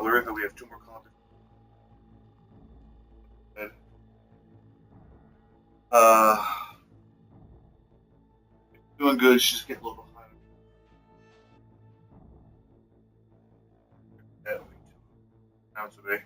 Cutler that we have 2 more copies. Uh, doing good. She's getting a little behind. Yeah, pounds a day.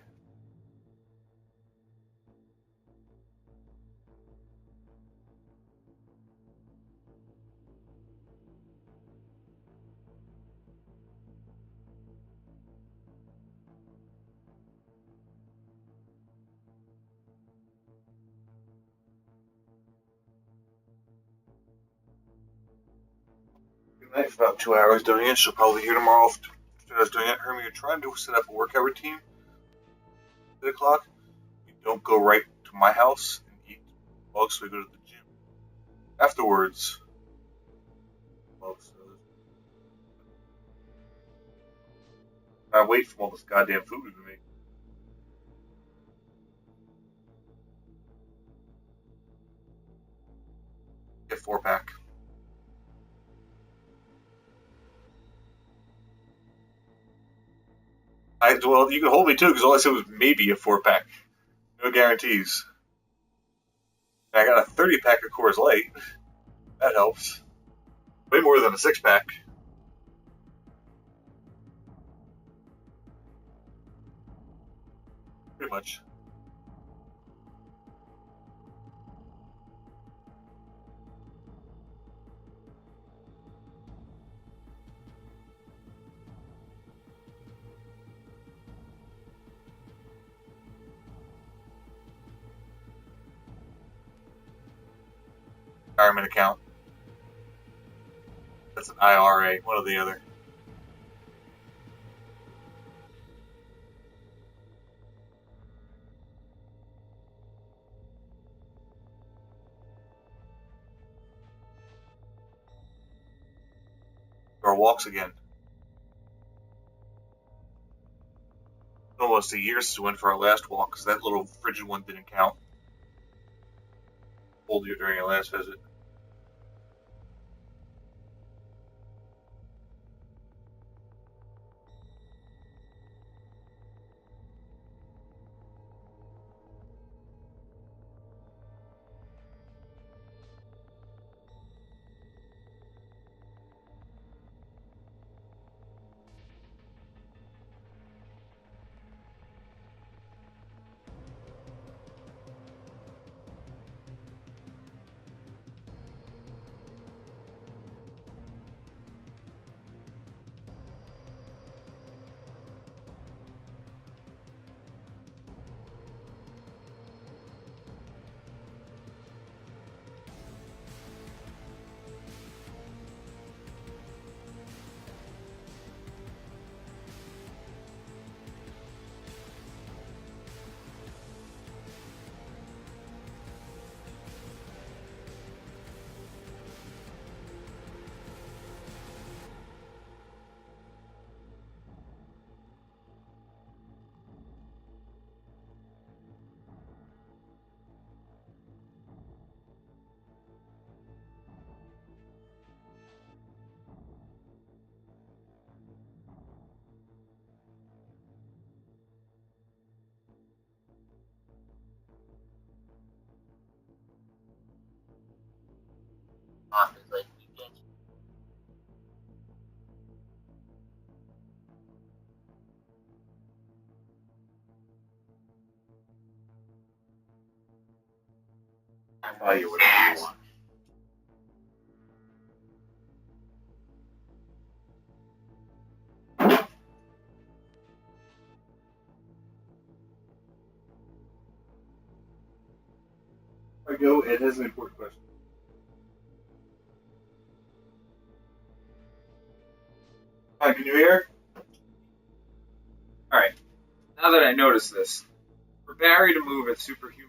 Good night for about 2 hours doing it. She'll probably be here tomorrow after I was doing it. Hermie, you're trying to set up a workout routine. 8 o'clock. You don't go right to my house and eat. Also, we go to the gym. Afterwards, I wait for all this goddamn food to make. Get 4-pack. Well, you can hold me too, because all I said was maybe a 4-pack. No guarantees. I got a 30-pack of Coors Light. That helps. Way more than a 6-pack. Pretty much. Retirement account. That's an IRA, one or the other. Or walks again. Almost a year since we went for our last walk, because that little frigid one didn't count. Pulled you during your last visit. I'll buy you whatever you want. I go, it has an important question. Hi, can you hear? Alright, now that I notice this, for Barry to move at superhuman,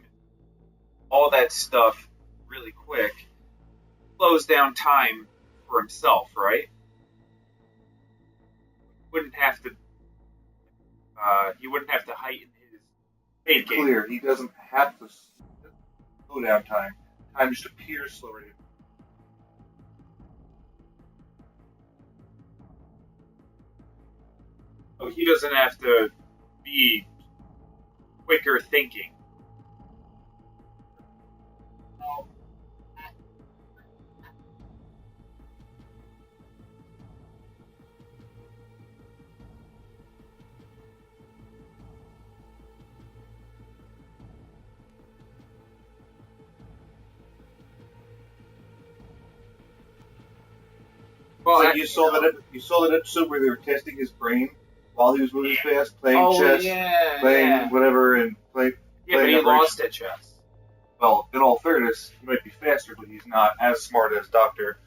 all that stuff really quick, slows down time for himself, right? He wouldn't have to heighten his Make clear, he doesn't have to slow down time. Time just appears slower. Oh, he doesn't have to be quicker thinking. Well, Like you saw that episode where they were testing his brain while he was moving fast, playing oh chess, yeah, playing yeah. whatever, and Yeah, but playing he average. lost at chess. Well, in all fairness, he might be faster, but he's not as smart as Doctor.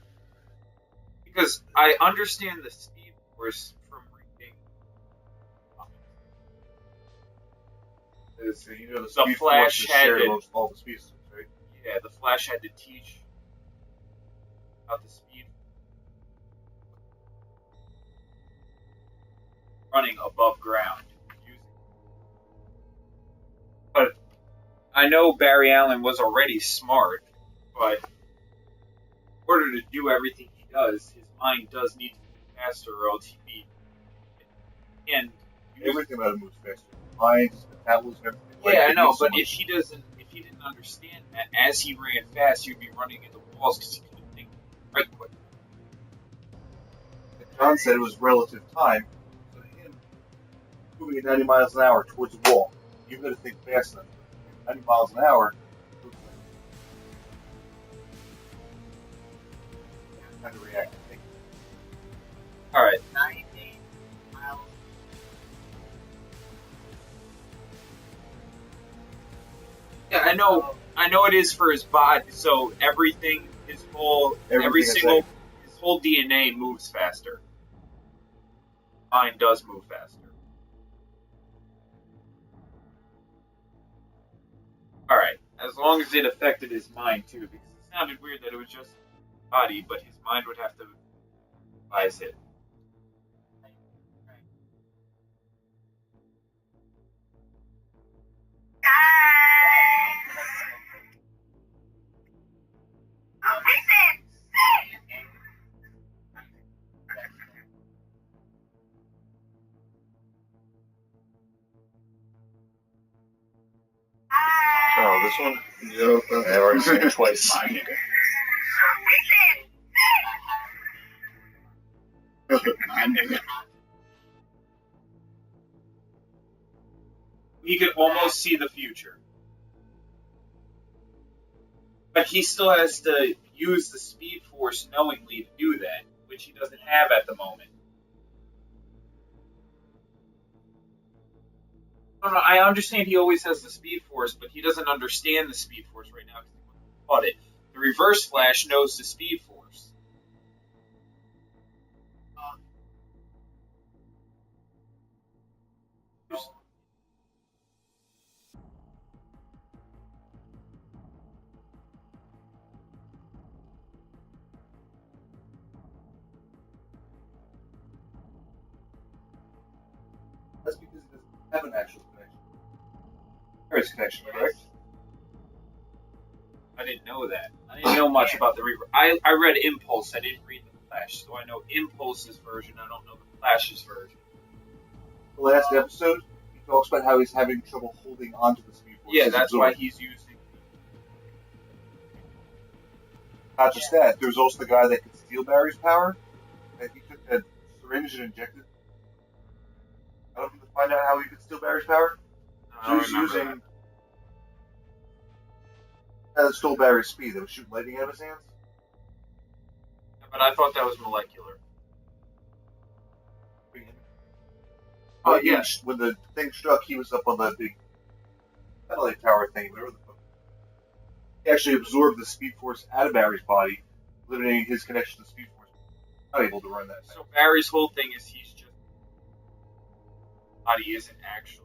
Because I understand the Speed Force from reading. So, you know, the The Speed Flash Force is had shared to- amongst all the species, right? Yeah, the Flash had to teach about the Speed running above ground. But I know Barry Allen was already smart, but in order to do everything he does, his mind does need to move faster, or else he'd be. And Everything about him moves faster. Mind, metabolism, everything. yeah, I Like, know, so but much. if he didn't understand that, as he ran fast, he'd be running into walls because he couldn't think right quick. John said it was relative time. So to him, moving at 90 miles an hour towards a wall, you've got to think fast enough. 90 miles an hour. How to react to things. All right. 90 miles. Yeah, I know. I know it is for his body. So everything, his whole, every Everything is single, like- his whole DNA moves faster. Mine does move faster. All right, as long as it affected his mind too, because it sounded weird that it was just his body, but his mind would have to advise it. Oh, this one? Yeah, I've already seen it twice. He could almost see the future. But he still has to use the Speed Force knowingly to do that, which he doesn't have at the moment. I understand he always has the Speed Force, but he doesn't understand the Speed Force right now because he wasn't taught it. The Reverse Flash knows the Speed Force. That's because he doesn't have an actual connection. There is connection, correct? I didn't know that. I didn't know much about the Reverse. I read Impulse. I didn't read the Flash, so I know Impulse's version. I don't know the Flash's version. The last episode, he talks about how he's having trouble holding onto the Speed Force. Yeah, He's that's why absorbed. he's using. Not just that, there's also the guy that could steal Barry's power. And he took that syringe and injected. I don't know to find out how he could steal Barry's power. I So don't he was remember using. That stole Barry's speed. That was shooting lightning out of his hands. that. But I thought that was molecular. Oh, yeah. When the thing struck, he was up on that big satellite tower thing, whatever the fuck. He actually absorbed the Speed Force out of Barry's body, eliminating his connection to the Speed Force. Not able to run that. So Barry's whole thing is he's just body isn't actually.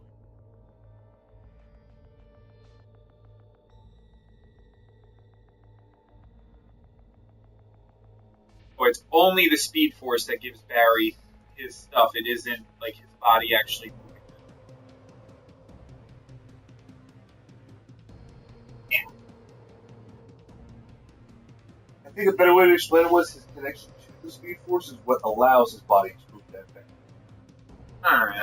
So it's only the Speed Force that gives Barry his stuff. It isn't like his body actually moving. I think a better way to explain it was his connection to the Speed Force is what allows his body to move that fast. Alright.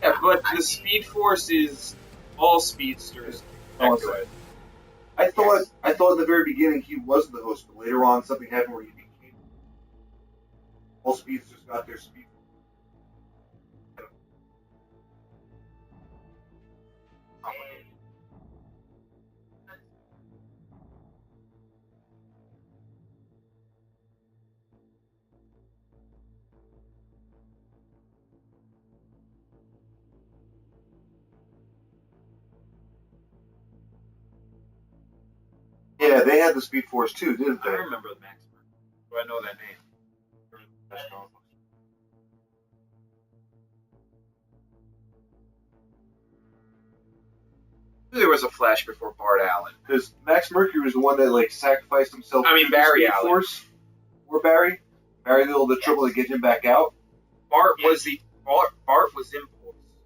Yeah, but the Speed Force is all speedsters. Awesome. I thought at the very beginning he was the host, but later on something happened where he became. All speedsters got their speed. Yeah, they had the Speed Force too, didn't I they? remember the Max. Do I know that name? There was a Flash before Bart Allen. Because Max Mercury was the one that like sacrificed himself. I mean, to the Barry Speed Allen. Force. Or Barry. Barry the triple to get him back out. Bart was Impulse.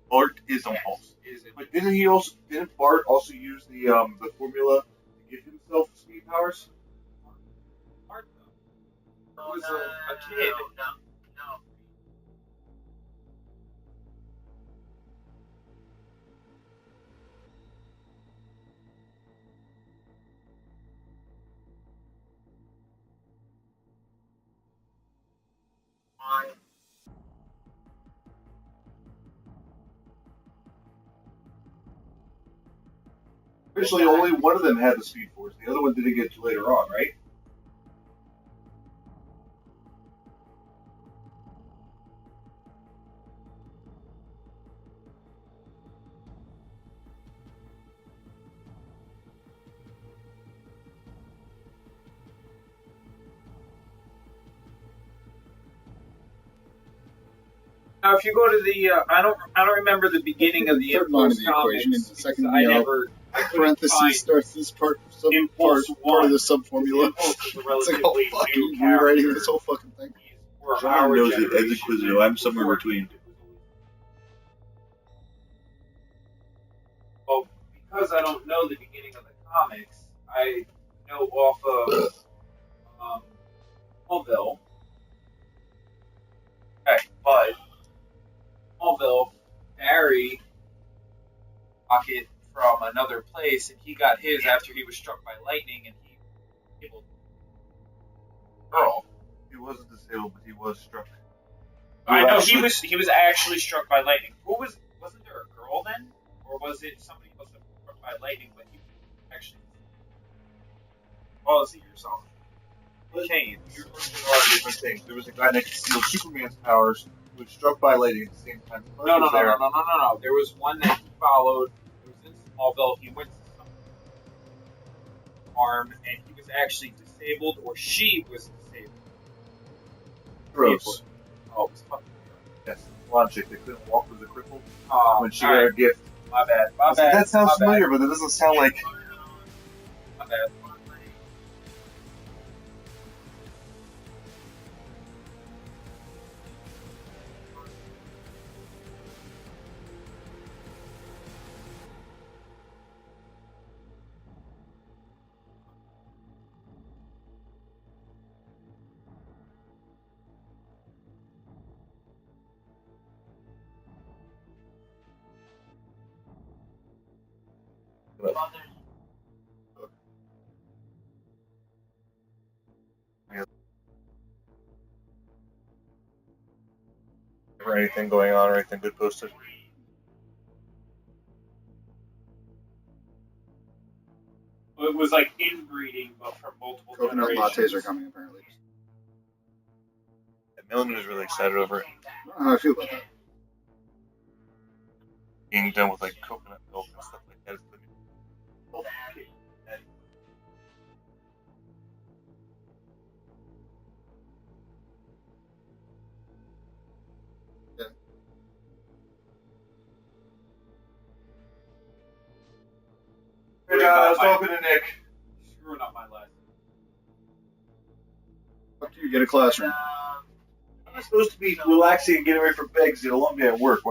Bart is Impulse. Is it? But didn't Bart also use the formula to give himself speed powers? Bart though. He was a kid. No. Originally, only one of them had the Speed Force. The other one didn't get to later on, right? Now, if you go to the, I don't remember the beginning of the Third line Impulse of the equation comics is the second because I yellow. never. I couldn't Parentheses find starts this part Impulse part of the 1. sub-formula. Impulse is a It's like relatively all new fucking character. rewriting this whole fucking thing. For John our knows it. Ed's generation, inquisitive. I'm somewhere before- between. Well, because I don't know the beginning of the comics, I know off of Smallville. Okay, but Smallville, Barry got it from another place, and he got his after he was struck by lightning, and he able girl. He wasn't disabled, but he was struck. I know actually- he was actually struck by lightning. Wasn't there a girl then, or was it somebody else that was struck by lightning, but he actually palsy or something? Kane. You're thinking a lot of different things. There was a guy that could steal Superman's powers who was struck by lightning at the same time. No. There was one that he followed. It was in Smallville. He went to some farm, and he was actually disabled, or she was disabled. Gross. Oh, it was fucking Yes. Blonde chick that couldn't walk with a cripple oh, when she all got right. her gift. My bad. I was like, that sounds my familiar, but that doesn't sound like. My bad. Or anything going on or anything good posted. It was like inbreeding, but from multiple Coconut generations. lattes are coming, apparently. Melanie was really excited over it. I don't know how I feel about that. Being done with like coconut milk and stuff like that. Hey, I was talking to Nick. Screwing up my life. Fuck you, get a classroom. I'm supposed to be relaxing and getting ready for bed because it's a long day at work.